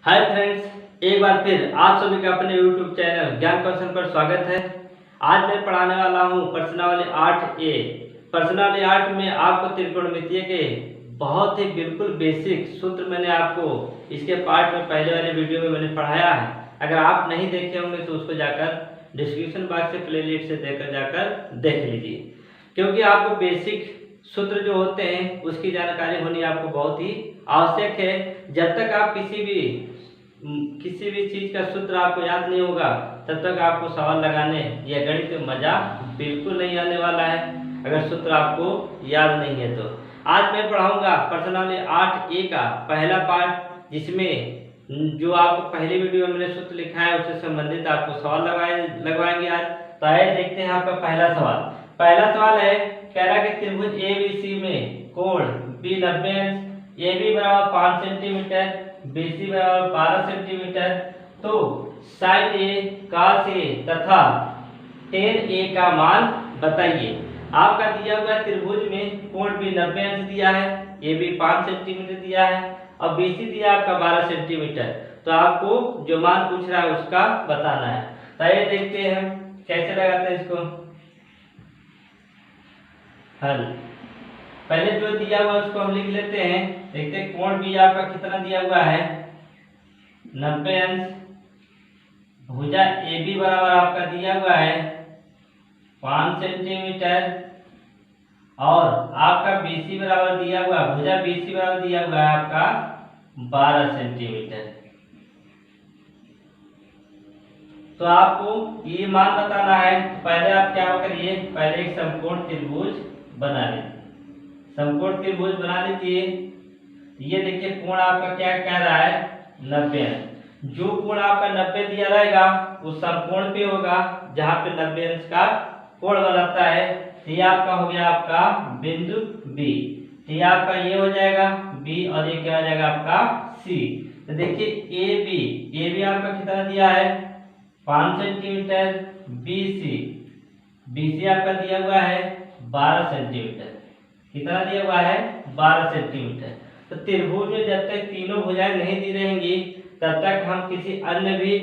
Hi friends, एक बार फिर आप सभी का अपने YouTube चैनल ज्ञान कौशल पर स्वागत है। आज मैं पढ़ाने वाला हूँ प्रश्नावली 8A। प्रश्नावली 8 में आपको त्रिकोणमितीय के बहुत ही बिल्कुल बेसिक सूत्र मैंने आपको इसके पार्ट में पहले वाले वीडियो में मैंने पढ़ाया है। अगर आप नहीं देखे होंगे तो उसको जाकर डिस्क्रिप्शन बॉक्स से प्लेलिस्ट से देकर जाकर देख लीजिए, क्योंकि आपको बेसिक सूत्र जो होते हैं उसकी जानकारी होनी आपको बहुत ही आवश्यक है। जब तक आप किसी भी चीज का सूत्र आपको याद नहीं होगा तब तक आपको सवाल लगाने या गणित में मजा बिल्कुल नहीं आने वाला है, अगर सूत्र आपको याद नहीं है तो। आज मैं पढ़ाऊंगा प्रश्नावली 8A का पहला पार्ट, जिसमें जो आपको पहली वीडियो में मैंने सूत्र लिखा है उससे संबंधित आपको सवाल लगवाएंगे आज। तो आइए देखते हैं आपका पहला सवाल। पहला सवाल है, कह रहा है कि त्रिभुज ABC में कोण B 90 अंश, AB बराबर 5 सेंटीमीटर, BC बराबर 12 सेंटीमीटर, तो साइन A cos A तथा tan A का मान बताइए। आपका दिया हुआ त्रिभुज में कोण B 90 अंश दिया है, AB 5 सेंटीमीटर दिया है और BC दिया आपका 12 सेंटीमीटर। तो आपको जो मान पूछ रहा है उसका बताना है। तो आइए देखते हैं कैसे लगाते हैं इसको हल। पहले जो दिया हुआ उसको हम लिख लेते हैं। देखते हैं कोण भी आपका कितना दिया हुआ है, 90 अंश। भुजा AB बराबर आपका दिया हुआ है 5 सेंटीमीटर और आपका BC बराबर दिया हुआ, भुजा BC बराबर दिया हुआ है आपका 12 सेंटीमीटर। तो आपको ये मान बताना है। पहले आप क्या करिए, पहले एक समकोण त्रिभुज बना लीजिए। समकोण त्रिभुज बना लीजिए। ये देखिए कोण आपका क्या कह रहा है, 90 अंश। जो कोण आपका 90 दिया रहेगा वो समकोण पे होगा जहां पे 90 अंश का कोण बनाता है। तो ये आपका हो गया आपका बिंदु B। तो ये आपका ये हो जाएगा B और ये क्या हो जाएगा आपका C। तो देखिए AB आपका कितना दिया है 5 सेंटीमीटर, BC आपका दिया हुआ है 12 सेंटीमीटर। कितना दिया हुआ है 12 सेंटीमीटर। तो त्रिभुज में जब तक तीनों भुजाएं नहीं दी रहेंगी तब तक हम किसी अन्य भी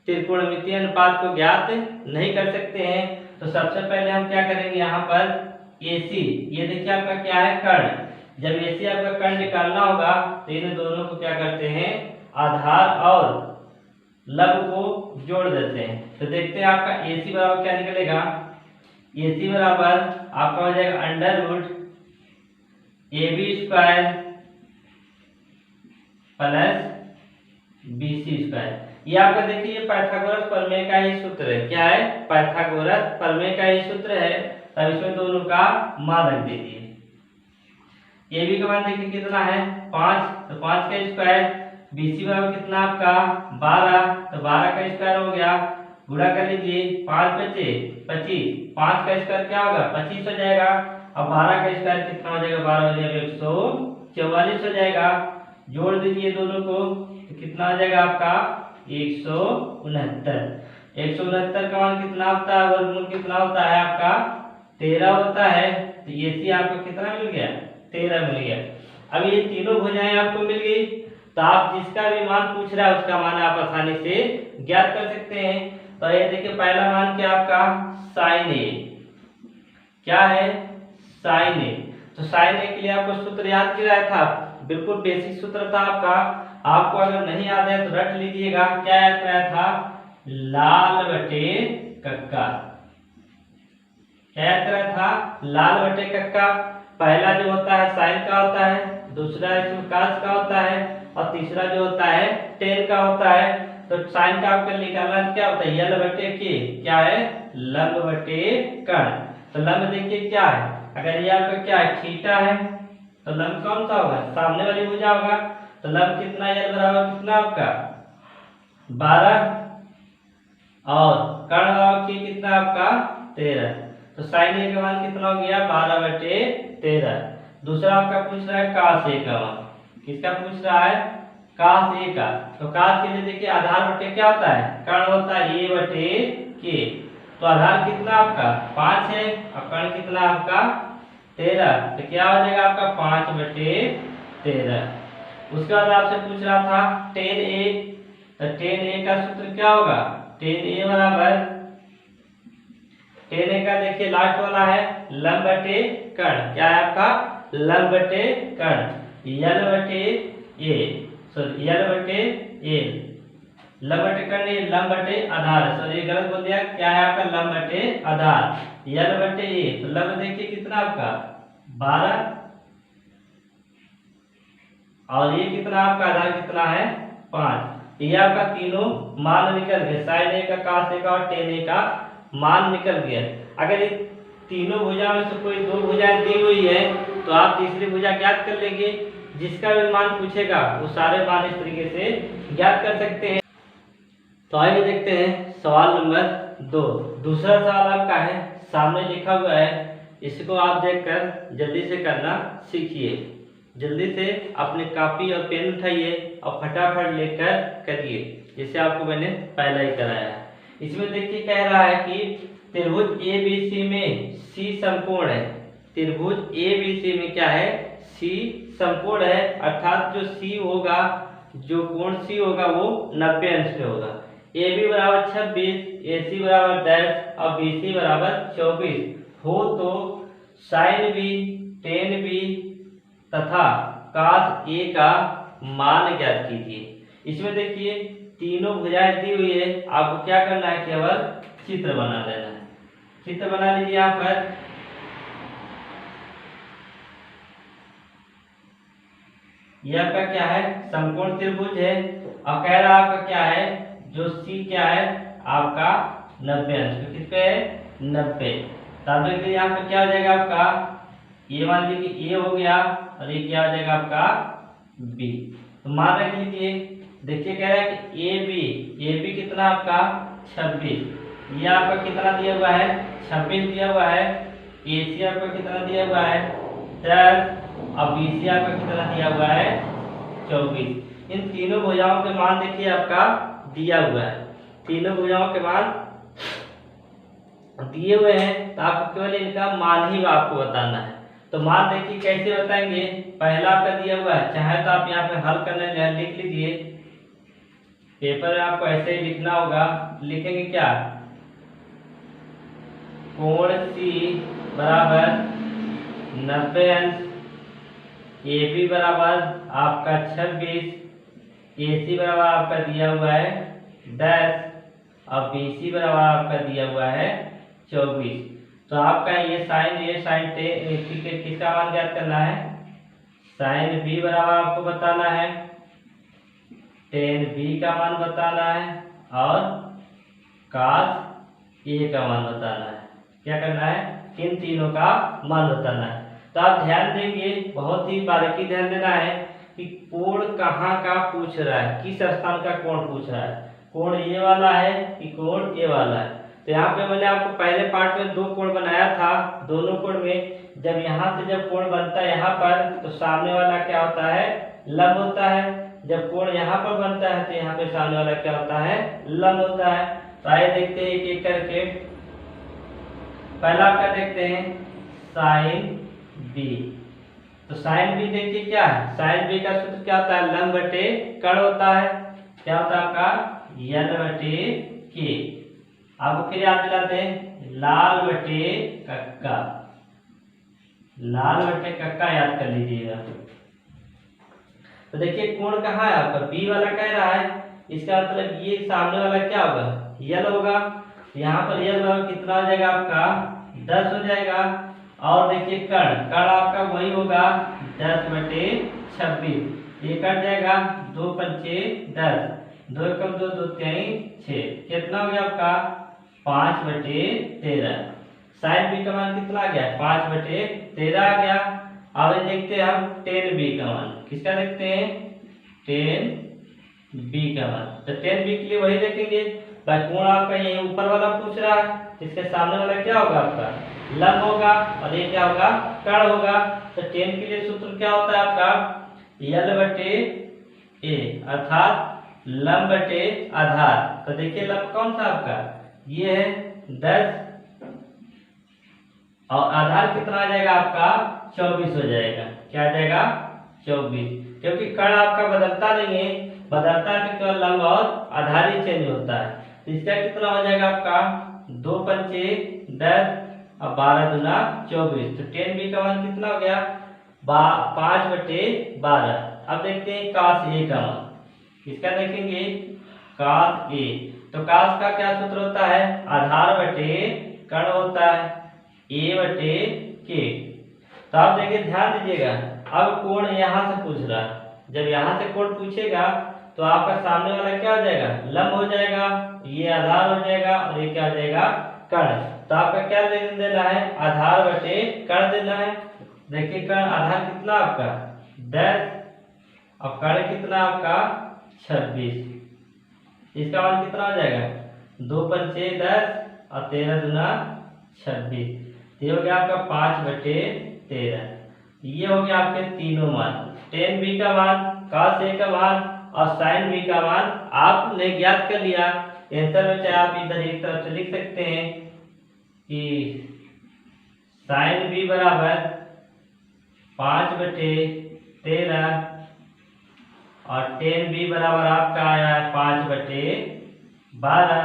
त्रिकोणमितीय अनुपात को ज्ञात नहीं कर सकते हैं। तो सबसे पहले हम क्या करेंगे, यहाँ पर AC, ये देखिए आपका क्या है कर्ण। जब AC आपका कर्ण निकालना होगा तो इन दोनों को क्या करते हैं, आधार और लंब को जोड़ देते हैं। तो देखते हैं आपका AC बराबर क्या निकलेगा। AC बराबर आपका हो जाएगा under root AB square plus BC square. ये आपका देखिए ये पाइथागोरस प्रमेय का ही सूत्र है। क्या है, पाइथागोरस प्रमेय का ही सूत्र है। तब इसमें दोनों का मान रख दीजिए। AB का मान देखिए कितना है 5, तो 5 का स्क्वायर। BC बराबर कितना आपका 12, तो 12 का स्क्वायर हो गया। गुणा कर लीजिए, 5 बचे 25, 5 का स्क्वायर क्या होगा 25 हो जाएगा। अब 12 का स्क्वायर कितना हो जाएगा, 12 हो जाएगा 144 हो जाएगा। जोड़ दीजिए दोनों को तो कितना हो जाएगा आपका 169। 169 का मान कितना होता है, वर्गमूल कितना होता है आपका 13 होता है। तो AC आपको कितना मिल गया, 13 मिल गया। अब ये तीनों भुजाएं आपको मिल गई तो आप जिसका भी मान पूछ रहा है उसका मान आप आसानी से ज्ञात कर सकते हैं। तो ये देखिए पहला मान क्या आपका साइन A, क्या है साइन A। तो साइन A के लिए आपको सूत्र याद किया था, बिल्कुल बेसिक सूत्र था आपका। आपको अगर नहीं याद है तो रट लीजिएगा। क्या याद कराया था, लाल बटे कक्का। क्या याद कराया था, लाल बटे कक्का। पहला जो होता है साइन का होता है, दूसरा इसमें कास का होता है और तीसरा जो होता है टेन का होता है। तो साइन का आपका निकालना क्या होता है, यल बटे के क्या है, लंब बटे कर्ण। तो लंब देखिए क्या है, अगर ये आपका क्या है थीटा है तो लंब कौन सा होगा, सामने वाली भुजा होगा। तो लंब कितना, यल बराबर कितना आपका 12 और कर्ण बराबर की कितना आपका 13। तो साइन A का मान कितना हो गया 12 बटे 13। दूसरा आपका पूछ रहा है कास A का मान। किसका पूछ रहा है, कास A का। तो कास के लिए देखिए आधार बटे क्या होता है, कर्ण होता है A बटे के। तो आधार कितना आपका 5 है और कर्ण कितना आपका 13। तो क्या हो जाएगा आपका 5 बटे 13। उसके बाद आपसे पूछ रहा था टेन ए, तो टेन ए का सूत्र क्या होगा, टेन ए बराबर, टेन ए का देखिए लास्ट वाला है लंब बटे कर्ण, क्या है आपका लंब बटे कर्ण, यल बटे ए, सॉरी यल बटे ए, लंब बटे कर्ण लंब बटे आधार, सॉरी गलत बोल दिया, क्या है आपका लंब बटे आधार, यल बटे ए, तो लंब देखिए कितना आपका 12 और ये कितना आपका आधार कितना है 5, ये आपका तीनों मान निकल गए, साइन ए का cos ए का और टेन ए का मान निकल गया। अगर ये तीनों भुजा में से कोई दो भुजाएं दी हुई है तो आप तीसरी भुजा ज्ञात कर लेंगे, जिसका भी मान पूछेगा वो सारे मान इस तरीके से ज्ञात कर सकते हैं। तो आइए देखते हैं सवाल नंबर 2। दूसरा सवाल आपका है, सामने लिखा हुआ है, इसको आप देखकर जल्दी से करना सीखिए। जल्दी से अपनी कॉपी और पेन उठाइए और फटाफट लेकर करिए, जैसे आपको मैंने पहले ही कराया है। इसमें देखिए कह रहा है कि त्रिभुज ए बी सी में सी समकोण है, त्रिभुज ए बी सी में क्या है सी समकोण है, अर्थात जो सी होगा, जो कोण सी होगा वो 90 अंश में होगा। ए बी बराबर 26, ए सी बराबर 10 और बी सी बराबर 24 हो तो साइन बी, टेन बी तथा cos ए का मान ज्ञात कीजिए। इसमें देखिए तीनों भुजाएं दी हुई है, आपको क्या करना है केवल चित्र बना लेना है। चित्र बना लीजिए यहाँ पर, यह आपका क्या है समकोण त्रिभुज है और कह रहा आपका क्या है जो सी क्या है आपका 90 अंश पे, किस पे है 90। तब यहाँ पे क्या हो जाएगा आपका, ये मान लीजिए कि ए हो गया और ये क्या हो जाएगा आपका बी। तो मान रख लीजिए, देखिए कह रहा है कि ए बी कितना आपका 26, ये आपका कितना दिया हुआ है 26 दिया हुआ है, ए सी आपका कितना दिया हुआ है 10 और बी सी आपका कितना दिया हुआ है 24। इन तीनों भुजाओं के मान देखिए आपका दिया हुआ है, तीनों भुजाओं के मान दिए हुए हैं, तो आपको केवल इनका मान ही आपको बताना है। तो मान देखिए कैसे बताएंगे, पहला आपका दिया हुआ है, चाहे तो आप यहाँ पे हल करने में लिख लीजिए, पेपर में आपको ऐसे ही लिखना होगा, लिखेंगे क्या कोण सी बराबर 90 अंश, ए बी बराबर आपका 26, ए सी बराबर आपका दिया हुआ है 10 और बी सी बराबर आपका दिया हुआ है 24। तो आपका ये साइन ए साइन टे किसका मान ज्ञात करना है, साइन बी बराबर आपको बताना है, टेन बी का मान बताना है और cos ए का मान बताना है। क्या करना है, इन तीनों का मान बताना है। तो आप ध्यान देंगे, बहुत ही बारीकी ध्यान देना है कि कोण कहाँ का पूछ रहा है, किस स्थान का कोण पूछ रहा है, कोण ये वाला है कि कोण ये वाला है। तो यहाँ पे मैंने आपको पहले पार्ट में दो कोण बनाया था, दोनों कोण में जब यहाँ से जब कोण बनता है यहाँ पर तो सामने वाला क्या होता है लंब होता है, जब कोण यहाँ पर बनता है तो यहाँ पे सामने वाला क्या होता है लंब होता है। तो आइए देखते हैं एक एक करके। पहला आपका देखते हैं साइन बी। तो साइन बी देखिए क्या है, साइन बी का सूत्र क्या होता है लंब बटे कर्ण होता है, क्या होता है आपका यल बटे के। आपको फिर याद दिलाते हैं लाल बटे कक्का, लाल बटे कक्का याद कर लीजिएगा। तो देखिए कोण कहाँ है आपका बी वाला कह रहा है, इसका मतलब ये सामने वाला क्या होगा यल होगा, यहाँ पर यल होगा कितना हो जाएगा आपका 10 हो जाएगा। और देखिए कर्ण, कर्ण आपका वही होगा 10 बटे 26, ये कट जाएगा 2 पंचे 10, 2 कम 2 2 6, कितना हो गया आपका 5 बटे 13। साइन बी का मान कितना आ गया 5 बटे 13 आ गया। अब देखते हैं हम टेन बी का मान, किसका देखते हैं टेन बी का मान। तो टेन बी के लिए वही देखेंगे, कोण आपका यही ऊपर वाला पूछ रहा है, इसके सामने वाला क्या होगा आपका लंब होगा और ये क्या होगा कर्ण होगा। तो टेन के लिए सूत्र क्या होता है आपका यल बटे ए अर्थात लंब बटे आधार। तो देखिए लंब कौन सा आपका ये है 10 और आधार कितना आ जाएगा आपका 24 हो जाएगा, क्या आ जाएगा 24। क्योंकि कर्ण आपका बदलता नहीं है, बदलता है तो केवल लंब और आधार ही चेंज होता है। तो इसका कितना हो जाएगा आपका 2 पंचे 10 और 12 दूना 24। तो 10b का मान कितना हो गया 5/12। अब देखते हैं cos a का मान। इसका देखेंगे cos a, तो cos का क्या सूत्र होता है, आधार बटे कर्ण होता है a बटे k। तो आप देखिए ध्यान दीजिएगा, अब कोण यहाँ से पूछ रहा है, जब यहाँ से कोण पूछेगा तो आपका सामने वाला क्या हो जाएगा, लंब हो जाएगा, ये आधार हो जाएगा और ये क्या हो जाएगा कर्ण। तो आपका क्या देना है, आधार बटे कर्ण देना है। देखिए कर्ण आधार कितना आपका 10 और कर्ण कितना आपका 26। इसका मान कितना हो जाएगा 2 पंचे 10 और 13 दूना 26। ये हो गया आपका 5/13। ये हो गया आपके तीनों मान, tan b का मान, cos a का मान और sin b का मान आपने ज्ञात कर लिया। आंसर में चाहे आप इधर एक तरफ से लिख सकते हैं कि sin b बराबर 5/13 और tan b बराबर आपका आया है 5/12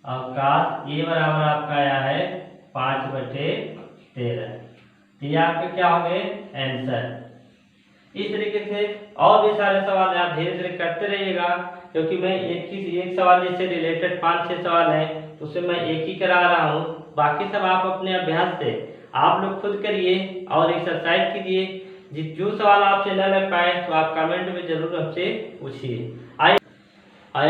और cos a बराबर आपका आया है 5/13। तो ये आपके क्या हो गए आंसर। इस तरीके से और भी सारे सवाल आप धीरे धीरे करते रहिएगा, क्योंकि मैं एक सवाल जैसे रिलेटेड 5-6 सवाल है तो उसे मैं एक ही करा रहा हूँ। बाकी सब आप अपने अभ्यास से आप लोग खुद करिए और एक्सरसाइज कीजिए। जो सवाल आपसे न लग पाए तो आप कमेंट में जरूर हमसे पूछिए। आइए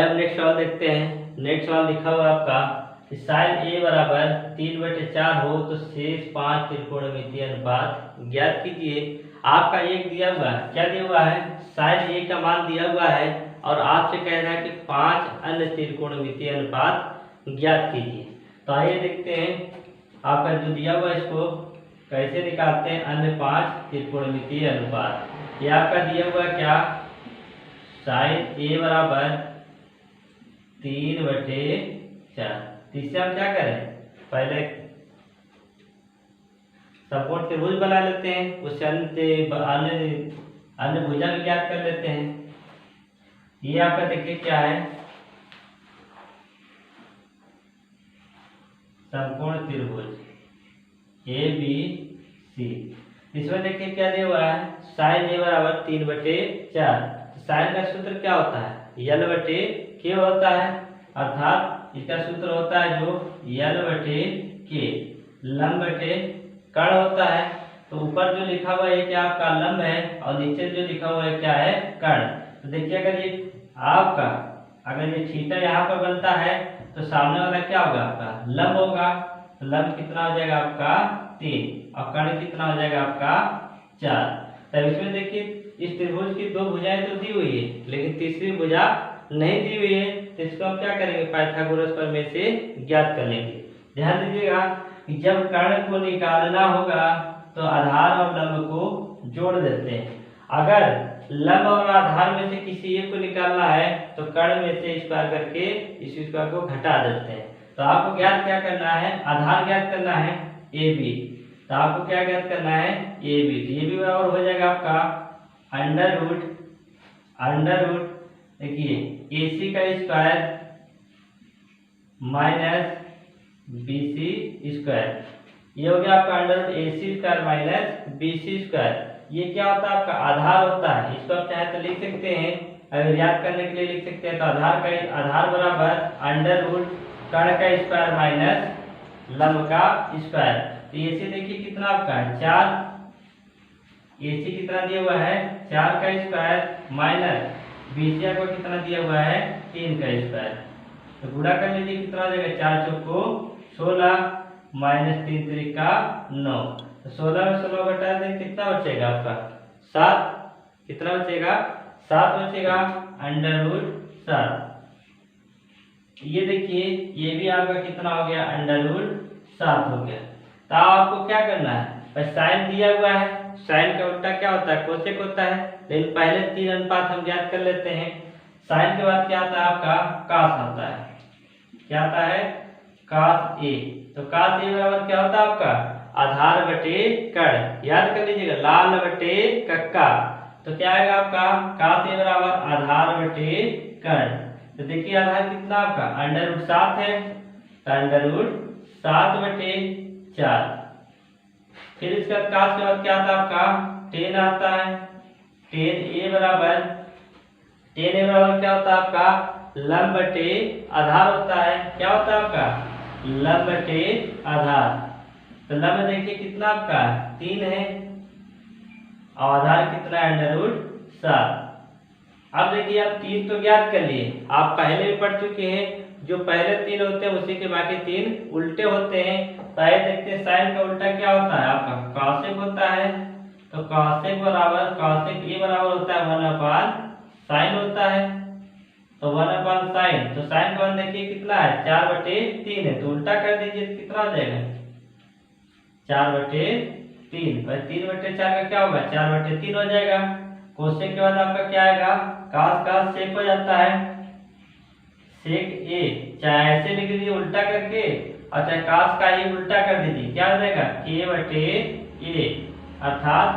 अब नेक्स्ट सवाल देखते हैं। नेक्स्ट सवाल लिखा हुआ आपका साइन a बराबर 3/4 हो तो शेष 5 त्रिकोणमितीय अनुपात ज्ञात कीजिए। आपका एक दिया हुआ है, क्या दिया हुआ है, साइन a का मान दिया हुआ है और आपसे कह रहा है कि 5 अन्य त्रिकोणमितीय अनुपात ज्ञात कीजिए। तो आइए देखते हैं आपका जो दिया हुआ है इसको कैसे निकालते हैं। अन्य 5 त्रिकोणमितीय अनुपात, ये आपका दिया हुआ क्या, साइन a बराबर 3/4। इससे हम क्या करें, पहले समकोण त्रिभुज बना लेते हैं, उससे अन्य भुजा भी ज्ञात कर लेते हैं। ये आपका देखिए क्या है, समकोण त्रिभुज ABC। इसमें देखिए क्या दिया हुआ है, साइन a बराबर 3/4। साइन का सूत्र क्या होता है, L/K होता है, अर्थात इसका सूत्र होता है जो L/K। लंब बटे कर्ण होता है। तो ऊपर जो लिखा हुआ है क्या आपका लंब है और नीचे जो लिखा हुआ है क्या है कर्ण। तो देखिए अगर ये आपका अगर ये थीटा यहाँ पर बनता है तो सामने वाला क्या होगा आपका लंब होगा। तो लंब कितना हो जाएगा आपका 3 और कर्ण कितना हो जाएगा आपका 4। तब इसमें देखिए इस त्रिभुज की 2 भुजाएं तो दी हुई है लेकिन तीसरी भुजा नहीं दी हुई है, तो इसको हम क्या करेंगे, पाइथागोरस प्रमेय से ज्ञात कर लेंगे। ध्यान दीजिएगा कि जब कर्ण को निकालना होगा तो आधार और लंब को जोड़ देते हैं। अगर लंब और आधार में से किसी एक को निकालना है तो कर्ण में से स्क्वायर करके इस स्क्वायर को घटा देते हैं। तो आपको ज्ञात क्या करना है, आधार ज्ञात करना है AB। तो आपको क्या ज्ञात करना है AB। तो ये भी बराबर हो जाएगा आपका अंडर रूट देखिए AC का स्क्वायर माइनस BC स्क्वायर। ये हो गया आपका under root AC square minus BC square. ये क्या होता है आपका आधार होता है। इसको आप चाहे तो लिख सकते हैं, अगर याद करने के लिए लिख सकते हैं तो आधार बराबर अंडर रूट कर्ण का स्क्वायर माइनस लंब का स्क्वायर। तो AC देखिए कितना आपका है 4, AC कितना दिया हुआ है 4 का स्क्वायर माइनस BC आपको कितना दिया हुआ है 3 का स्क्वायर। तो गुणा कर लीजिए कितना हो जाएगा 4 चौको 16 माइनस 3 त्रिका 9। तो 16 में 16 घटा दें कितना बचेगा आपका 7। कितना बचेगा 7 बचेगा अंडर रूट 7। ये देखिए ये भी आपका कितना हो गया अंडर रूट 7 हो गया। तो आपको क्या करना है, साइन दिया हुआ है, साइन का उल्टा क्या होता है कोसेक होता है, लेकिन पहले 3 अनुपात हम ज्ञात कर लेते हैं। साइन के बाद क्या आता है आपका कास आता है, क्या आता है कास A। तो कास A बराबर क्या होता है आपका आधार बटे कर्ण। याद कर लीजिएगा लाल बटे कक्का तो क्या आएगा आपका cos a बराबर आधार बटे कर्ण। तो देखिए आधार कितना आपका √7 है, तो √7 बटे 4। फिर इसके बाद cos के बाद क्या आता है आपका tan आता है। tan a बराबर क्या होता है आपका लंब बटे आधार होता है। क्या होता है आपका लंब बटे आधार। तो लंब देखिए कितना आपका 3 है और आधार कितना है √7। अब देखिए आप 3 तो ज्ञात कर लिए, आप पहले भी पढ़ चुके हैं, जो पहले 3 होते हैं उसी के बाकी 3 उल्टे होते हैं। तो आइए देखते हैं साइन का उल्टा क्या होता है आपका कॉसेक होता है। तो कॉसेक a बराबर होता है 1/sin होता है। तो 1/sin, तो साइन का मान देखिए कितना है 4/3 है, तो उल्टा कर दीजिए तो कितना हो जाएगा 4/3। और 3/4 का क्या होगा 4/3 हो जाएगा। कोसेक के बाद आपका क्या आएगा cos सेक हो जाता है सेक a, चाहे ऐसे लिख दीजिए उल्टा करके और चाहे cos का ही उल्टा कर दीजिए, क्या हो जाएगा k/a अर्थात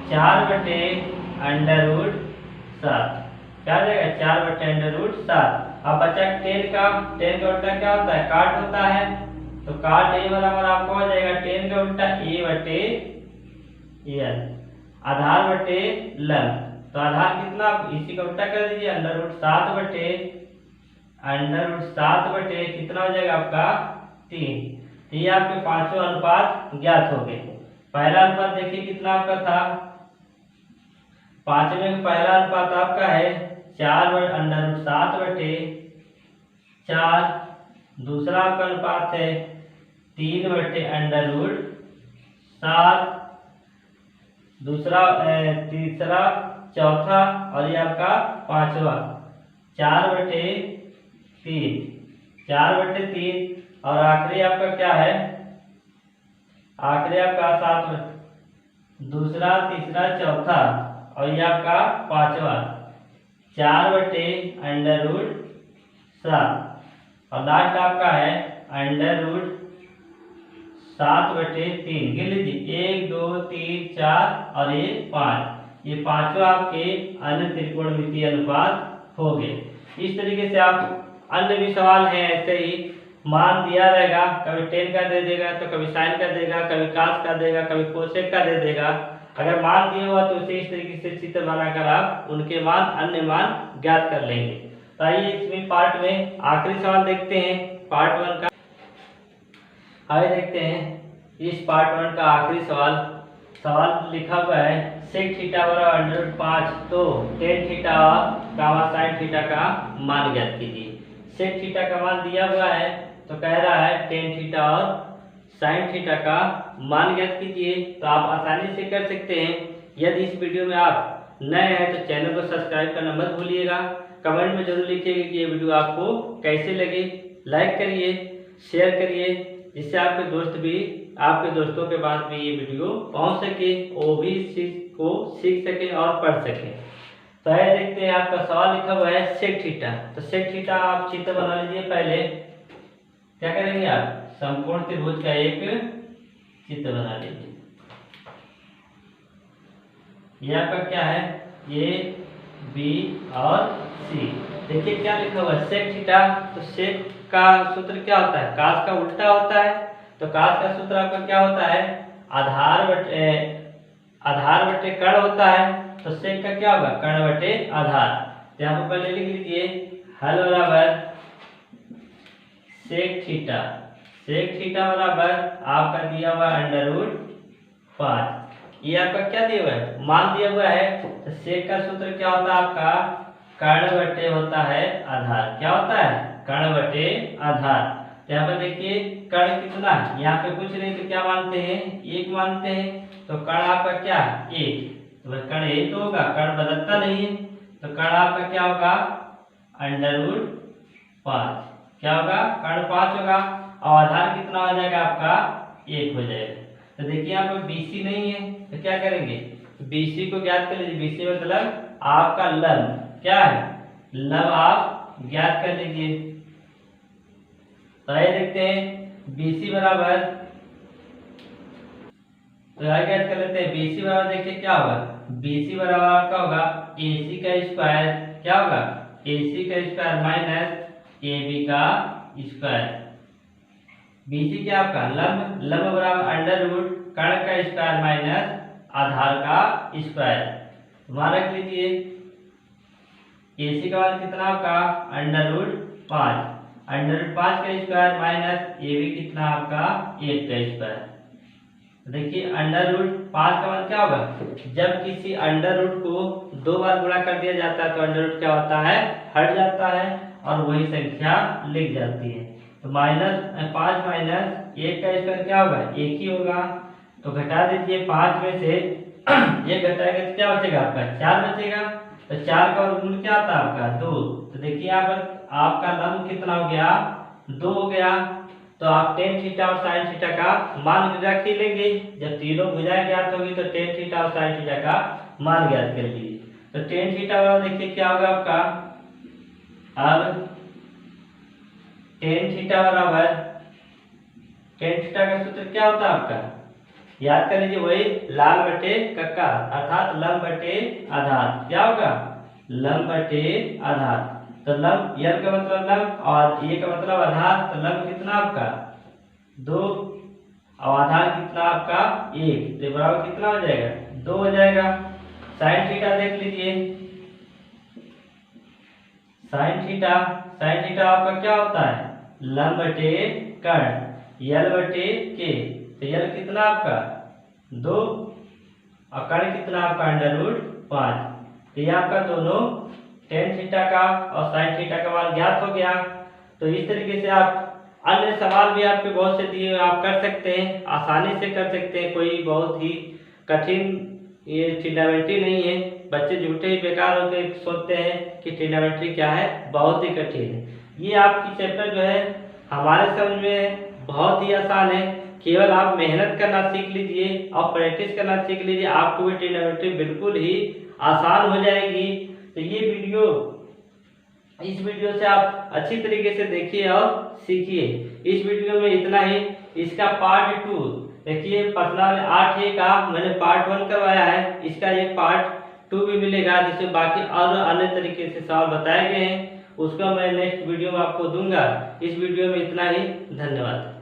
4/√7। क्या हो जाएगा 4/√7। अब बचा tan का उल्टा क्या होता है काट होता है। तो काट a बराबर आपको हो जाएगा tan का उल्टा a/l आधार बटे लंब। तो आधार कितना इसी का उल्टा कर दीजिए √7 बटे कितना हो जाएगा आपका 3। तो ये आपके पांचों अनुपात ज्ञात हो गए। पहला अनुपात देखिए कितना आपका था, पांचवें का पहला अनुपात आपका है 4/7 बटे 4। दूसरा आपका अनुपात है 3/√7। तीसरा, चौथा और ये आपका पांचवा 4/3 और आखिरी आपका क्या है आखिरी आपका 7। दूसरा, तीसरा, चौथा और ये आपका पांचवा 4/√7 और लास्ट आपका है √7/3। गिन लीजिए 1 2 3 4 और ये 5। ये पांचों आपके अन्य त्रिकोणमितीय अनुपात हो गए। इस तरीके से आप अन्य भी सवाल हैं ऐसे ही मान दिया रहेगा, कभी tan का दे देगा तो कभी sin का देगा, कभी cos का देगा, कभी cosec का दे देगा। अगर मान दिया हुआ तो उसे इस तरीके से चित्र बनाकर आप उनके मान अन्य मान ज्ञात कर लेंगे। तो आइए इसमें पार्ट में आखिरी सवाल देखते हैं पार्ट 1 का। आइए देखते हैं इस पार्ट 1 का आखिरी सवाल लिखा हुआ है sec थीटा बराबर √5, तो tan थीटा और गामा sin थीटा का मान ज्ञात कीजिए। sec थीटा का मान दिया हुआ है तो कह रहा है tan थीटा और sin थीटा का मान ज्ञात कीजिए। तो आप आसानी से कर सकते हैं। यदि इस वीडियो में आप नए हैं तो चैनल को सब्सक्राइब करना मत भूलिएगा। कमेंट में जरूर लिखिएगा कि ये वीडियो आपको कैसे लगे। लाइक करिए, शेयर करिए, जिससे आपके दोस्तों के पास भी ये वीडियो पहुंच सके, वो भी इस चीज को सीख सके और पढ़ सके। तो आइए देखते हैं आपका सवाल लिखा हुआ है sec थीटा। तो sec थीटा आप चित्र बना लीजिए। पहले क्या करेंगे आप समकोण त्रिभुज का एक चित्र बना लीजिए। ये आपका क्या है A B और C। देखिए क्या लिखा हुआ है sec थीटा। तो sec का सूत्र क्या होता है cos का उल्टा होता है। तो cos का सूत्र आपका क्या होता है आधार बटे कर्ण होता है। तो sec का क्या होगा कर्ण बटे आधार। तो यहाँ पर पहले लिख लीजिए हल बराबर sec थीटा बराबर आपका दिया हुआ √5। ये आपका क्या दिया हुआ है मान दिया हुआ है। तो sec का सूत्र क्या होता है आपका कर्ण बटे होता है आधार। क्या होता है कर्ण बटे आधार। तो यहाँ पर देखिए कर्ण कितना है, यहाँ पे कुछ नहीं तो क्या मानते हैं 1 मानते हैं। तो कर्ण आपका क्या है 1, तो कर्ण 1 तो होगा, कर्ण बदलता नहीं है। तो कर्ण आपका क्या होगा √5। क्या होगा कर्ण 5 होगा और आधार कितना हो जाएगा आपका 1 हो जाएगा। तो देखिए यहाँ पर BC नहीं है तो क्या करेंगे BC को ज्ञात कर लीजिए। BC मतलब आपका लंब क्या है लंब आप ज्ञात कर लीजिए। तो आइए देखते हैं BC बराबर, तो आइए ज्ञात कर लेते हैं BC बराबर। देखिए क्या होगा BC बराबर आपका होगा AC का स्क्वायर, क्या होगा AC का स्क्वायर माइनस AB का स्क्वायर। BC क्या आपका लंब, लंब बराबर अंडर रूट कर्ण का स्क्वायर माइनस आधार का स्क्वायर। मान रख लीजिए AC का मान कितना आपका अंडर रूट 5, अंडर रूट 5 का स्क्वायर माइनस AB कितना आपका 1 का स्क्वायर। देखिए अंडर रूट 5 का मान क्या होगा, जब किसी अंडर रूट को 2 बार गुणा कर दिया जाता है तो अंडर रूट क्या होता है, हट जाता है और वही संख्या लिख जाती है। तो -5 माइनस 1 का स्क्वायर क्या होगा, 1 ही होगा। तो घटा दीजिए 5 में से 1 घटाएंगे तो क्या बचेगा आपका 4 बचेगा। तो 4 का वर्गमूल क्या आता है आपका 2। तो देखिए यहाँ पर आपका लंब कितना हो गया 2 हो गया। तो आप टेन थीटा और साइन थीटा का मान रख ही लेंगे। जब तीनों भुजाएं ज्ञात होगी तो टेन थीटा और साइन थीटा का मान ज्ञात कर लीजिए। तो टेन थीटा वाला देखिए क्या होगा आपका, अब टेन थीटा बराबर, टेन थीटा का सूत्र क्या होता है आपका, याद कर लीजिए वही लाल बटे कक्का अर्थात लंब बटे आधार। क्या होगा लंब बटे आधार। तो लंब यल का मतलब लंब और ये का मतलब आधार। तो लंब कितना आपका 2 और आधार कितना आपका 1, तो बराबर कितना हो जाएगा 2 हो जाएगा। साइन थीटा देख लीजिए, साइन थीटा आपका क्या होता है लंब बटे कर्ण, यल बटे के। तो यल कितना आपका 2 और कर्ण कितना आपका अंडर रूट 5। तो ये आपका दोनों टेन थीटा का और साइन थीटा का मान ज्ञात हो गया। तो इस तरीके से आप अन्य सवाल भी आपके बहुत से दिए आप कर सकते हैं, आसानी से कर सकते हैं। कोई बहुत ही कठिन ये ट्रिग्नोमेट्री नहीं है। बच्चे झूठे ही बेकार होकर सोचते हैं कि ट्रिग्नोमेट्री क्या है, बहुत ही कठिन है। ये आपकी चैप्टर जो है हमारे समझ में बहुत ही आसान है। केवल आप मेहनत करना सीख लीजिए और प्रैक्टिस करना सीख लीजिए, आपको भी ट्रिग्नोमेट्री बिल्कुल ही आसान हो जाएगी। तो ये वीडियो, इस वीडियो से आप अच्छी तरीके से देखिए और सीखिए। इस वीडियो में इतना ही। इसका पार्ट 2 देखिए, पर्सनल 8A का मैंने पार्ट 1 करवाया है, इसका एक पार्ट 2 भी मिलेगा जिसमें बाकी और अन्य तरीके से सवाल बताए गए हैं। उसका मैं नेक्स्ट वीडियो में आपको दूंगा। इस वीडियो में इतना ही, धन्यवाद।